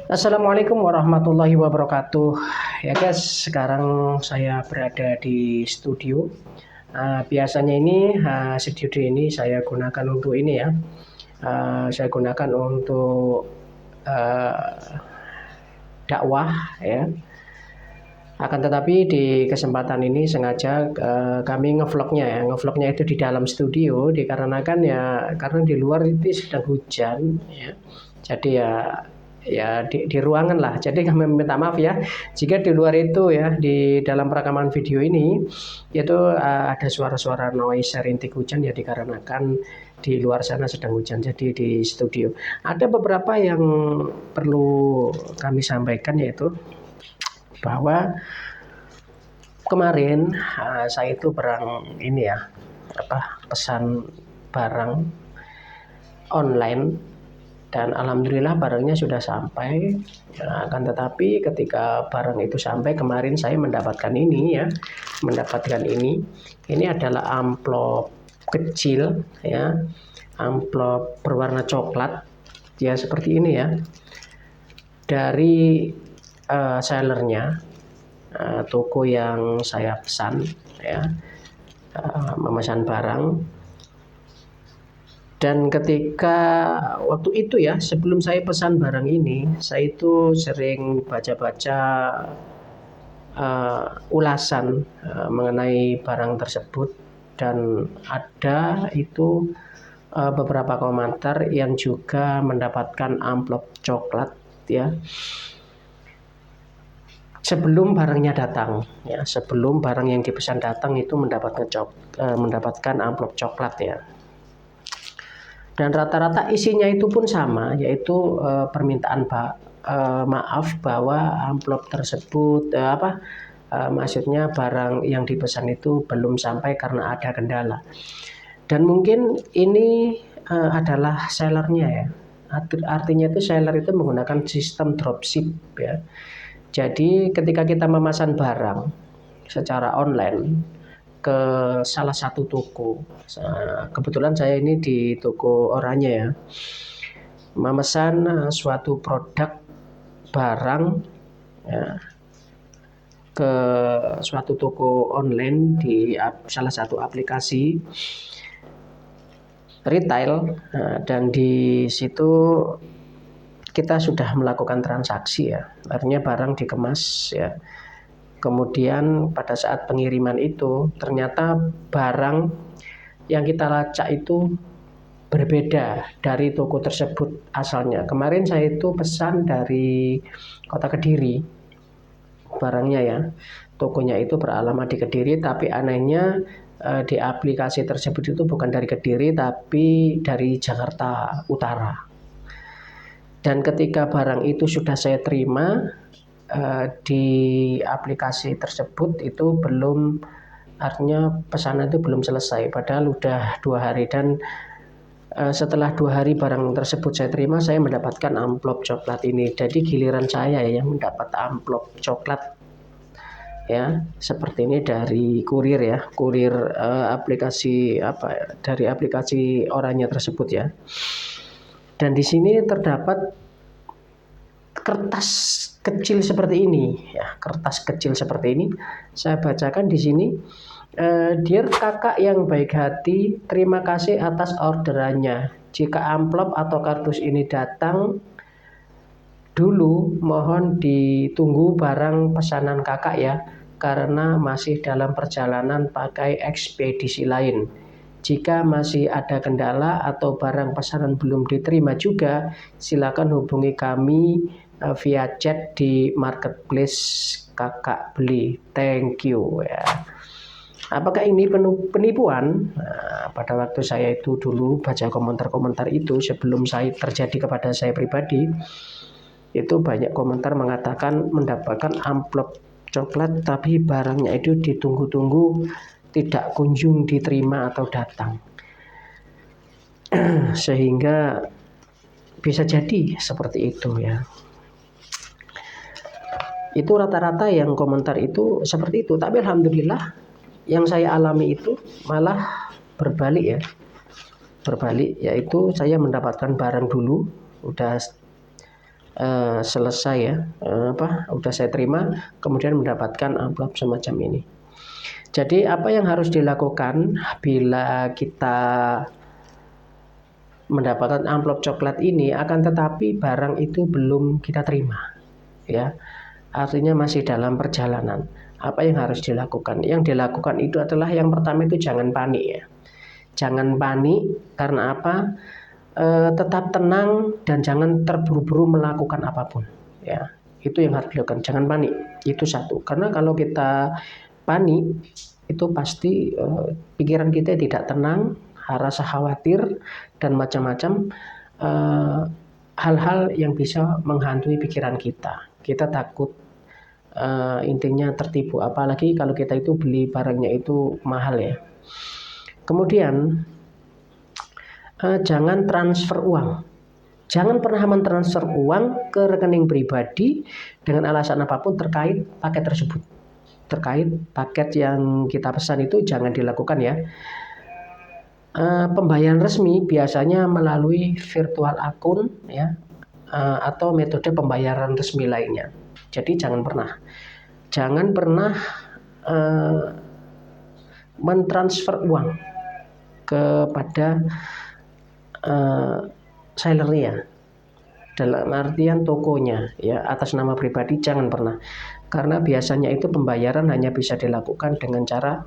Assalamualaikum warahmatullahi wabarakatuh. Ya guys, sekarang saya berada di studio. Biasanya studio ini saya gunakan untuk ini ya. Saya gunakan untuk uh, dakwah ya. Akan tetapi di kesempatan ini sengaja kami ngevlognya ya. Ngevlognya itu di dalam studio dikarenakan ya karena di luar itu sedang hujan ya. Jadi di ruangan lah. Jadi kami minta maaf ya jika di luar itu ya di dalam perekaman video ini itu ada suara-suara noise rintik hujan ya dikarenakan di luar sana sedang hujan. Jadi di studio ada beberapa yang perlu kami sampaikan yaitu bahwa kemarin saya itu pesan barang online dan alhamdulillah barangnya sudah sampai. Akan tetapi ketika barang itu sampai kemarin saya mendapatkan ini adalah amplop kecil ya, amplop berwarna coklat ya seperti ini ya, dari sellernya, toko yang saya pesan ya, memesan barang. Dan ketika waktu itu ya sebelum saya pesan barang ini, saya itu sering baca-baca ulasan mengenai barang tersebut, dan ada itu beberapa komentar yang juga mendapatkan amplop coklat ya sebelum barangnya datang ya, sebelum barang yang dipesan datang itu mendapatkan amplop coklat ya. Dan rata-rata isinya itu pun sama, yaitu permintaan maaf bahwa amplop tersebut maksudnya barang yang dipesan itu belum sampai karena ada kendala. Dan mungkin ini adalah sellernya ya. Artinya itu seller itu menggunakan sistem dropship ya. Jadi ketika kita memesan barang secara online ke salah satu toko, kebetulan saya ini di toko Oranye ya, memesan suatu produk barang ya, ke suatu toko online di salah satu aplikasi retail, dan di situ kita sudah melakukan transaksi ya, artinya barang dikemas ya. Kemudian pada saat pengiriman itu ternyata barang yang kita lacak itu berbeda dari toko tersebut asalnya. Kemarin saya itu pesan dari kota Kediri barangnya ya, tokonya itu beralamat di Kediri, tapi anehnya di aplikasi tersebut itu bukan dari Kediri tapi dari Jakarta Utara. Dan ketika barang itu sudah saya terima di aplikasi tersebut itu belum, artinya pesanan itu belum selesai padahal udah 2 hari. Dan setelah 2 hari barang tersebut saya terima, saya mendapatkan amplop coklat ini. Jadi giliran saya yang mendapat amplop coklat ya seperti ini dari kurir ya, kurir aplikasi dari aplikasi Oranye tersebut ya. Dan di sini terdapat kertas kecil seperti ini ya, kertas kecil seperti ini. Saya bacakan di sini. Dear kakak yang baik hati, terima kasih atas orderannya. Jika amplop atau kardus ini datang dulu, mohon ditunggu barang pesanan kakak ya, karena masih dalam perjalanan pakai ekspedisi lain. Jika masih ada kendala atau barang pesanan belum diterima juga, silakan hubungi kami via chat di marketplace kakak beli. Thank you ya. Apakah ini penipuan? Nah, pada waktu saya itu dulu baca komentar-komentar itu sebelum saya terjadi kepada saya pribadi, itu banyak komentar mengatakan mendapatkan amplop coklat tapi barangnya itu ditunggu-tunggu, tidak kunjung diterima atau datang. Sehingga bisa jadi seperti itu ya. Itu rata-rata yang komentar itu seperti itu. Tapi alhamdulillah yang saya alami itu malah berbalik ya. Berbalik, yaitu saya mendapatkan barang dulu, udah selesai ya, udah saya terima, kemudian mendapatkan amplop semacam ini. Jadi apa yang harus dilakukan bila kita mendapatkan amplop coklat ini, akan tetapi barang itu belum kita terima, ya, artinya masih dalam perjalanan. Apa yang harus dilakukan? Yang dilakukan itu adalah yang pertama itu jangan panik ya, jangan panik. Karena apa? Tetap tenang dan jangan terburu-buru melakukan apapun, ya. Itu yang harus dilakukan, jangan panik. Itu satu. Karena kalau kita panik itu pasti pikiran kita tidak tenang, rasa khawatir dan macam-macam hal-hal yang bisa menghantui pikiran kita. Kita takut intinya tertipu, apalagi kalau kita itu beli barangnya itu mahal ya. Kemudian jangan transfer uang. Jangan pernah mentransfer uang ke rekening pribadi dengan alasan apapun terkait paket tersebut. Terkait paket yang kita pesan itu jangan dilakukan ya. Pembayaran resmi biasanya melalui virtual akun ya, atau metode pembayaran resmi lainnya. Jadi jangan pernah mentransfer uang kepada sellernya, dalam artian tokonya ya, atas nama pribadi jangan pernah. Karena biasanya itu pembayaran hanya bisa dilakukan dengan cara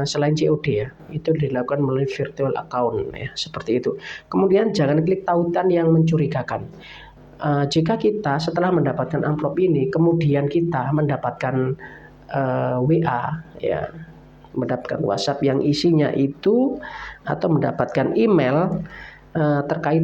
selain COD ya, itu dilakukan melalui virtual account ya, seperti itu. Kemudian jangan klik tautan yang mencurigakan. Jika kita setelah mendapatkan amplop ini, kemudian kita mendapatkan WA ya, mendapatkan WhatsApp yang isinya itu, atau mendapatkan email terkait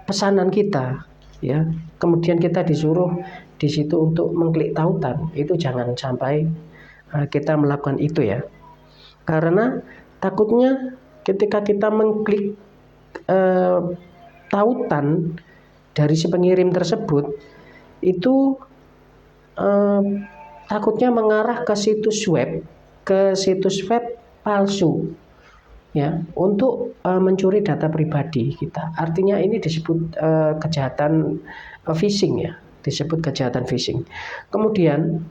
pesanan kita ya, kemudian kita disuruh di situ untuk mengklik tautan, itu jangan sampai kita melakukan itu ya. Karena takutnya ketika kita mengklik tautan dari si pengirim tersebut, itu takutnya mengarah ke situs web palsu ya, untuk mencuri data pribadi kita. Artinya ini disebut kejahatan phishing ya, disebut kejahatan phishing. Kemudian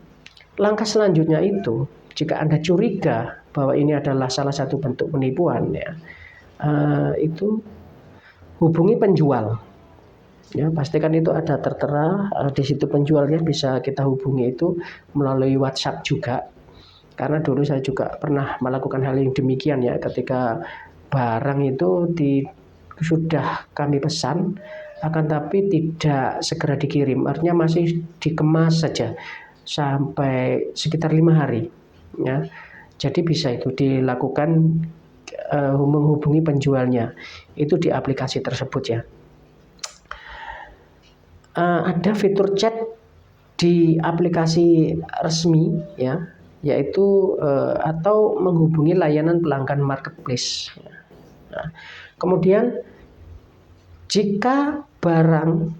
langkah selanjutnya itu, jika Anda curiga bahwa ini adalah salah satu bentuk penipuan ya, itu hubungi penjual ya, pastikan itu ada tertera di situ penjualnya, bisa kita hubungi itu melalui WhatsApp juga. Karena dulu saya juga pernah melakukan hal yang demikian ya, ketika barang itu sudah kami pesan, akan tapi tidak segera dikirim, artinya masih dikemas saja sampai sekitar 5 hari ya. Jadi bisa itu dilakukan menghubungi penjualnya itu di aplikasi tersebut ya. Ada fitur chat di aplikasi resmi ya, yaitu atau menghubungi layanan pelanggan marketplace. Nah, kemudian jika barang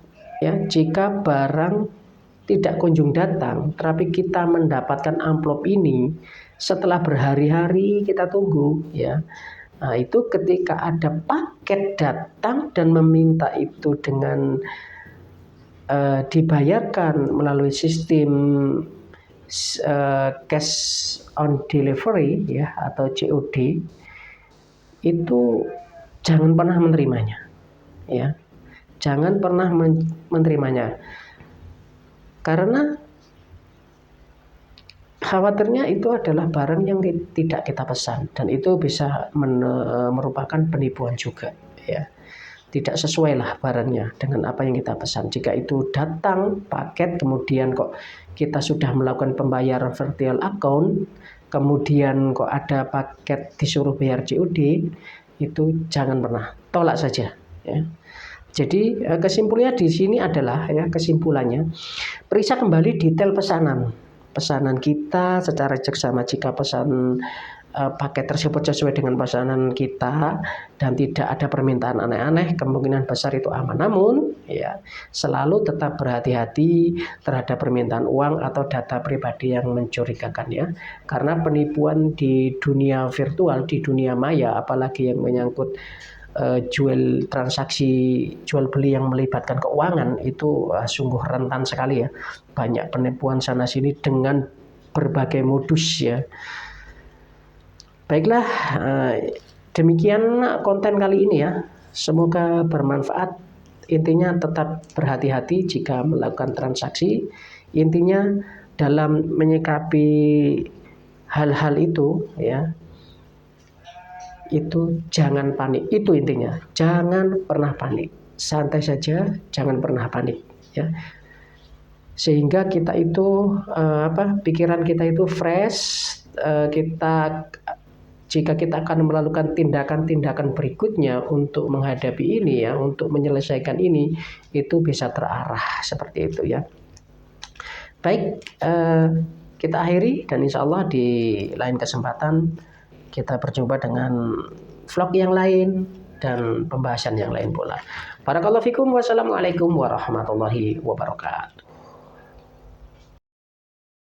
tidak kunjung datang, tapi kita mendapatkan amplop ini setelah berhari-hari kita tunggu ya, nah itu ketika ada paket datang dan meminta itu dengan dibayarkan melalui sistem cash on delivery ya, atau COD, itu jangan pernah menerimanya ya, jangan pernah menerimanya, karena khawatirnya itu adalah barang yang tidak kita pesan, dan itu bisa merupakan penipuan juga ya. Tidak sesuai lah barangnya dengan apa yang kita pesan. Jika itu datang paket, kemudian kok kita sudah melakukan pembayaran virtual account, kemudian kok ada paket disuruh bayar COD, itu jangan pernah, tolak saja ya. Jadi kesimpulannya di sini adalah ya, kesimpulannya periksa kembali detail pesanan kita secara seksama. Jika pesan paket tersebut sesuai dengan pesanan kita dan tidak ada permintaan aneh-aneh, kemungkinan besar itu aman. Namun ya, selalu tetap berhati-hati terhadap permintaan uang atau data pribadi yang mencurigakan ya, karena penipuan di dunia virtual, di dunia maya, apalagi yang menyangkut transaksi jual beli yang melibatkan keuangan itu sungguh rentan sekali ya. Banyak penipuan sana sini dengan berbagai modus ya. Baiklah, demikian konten kali ini ya. Semoga bermanfaat. Intinya tetap berhati-hati jika melakukan transaksi. Intinya dalam menyikapi hal-hal itu ya, itu jangan panik. Itu intinya, jangan pernah panik. Santai saja, jangan pernah panik ya. Sehingga kita itu pikiran kita itu fresh. Jika kita akan melakukan tindakan-tindakan berikutnya untuk menghadapi ini ya, untuk menyelesaikan ini, itu bisa terarah seperti itu ya. Baik, kita akhiri dan insya Allah di lain kesempatan kita berjumpa dengan vlog yang lain dan pembahasan yang lain pula. Barakallahu fikum. Wassalamualaikum warahmatullahi wabarakatuh.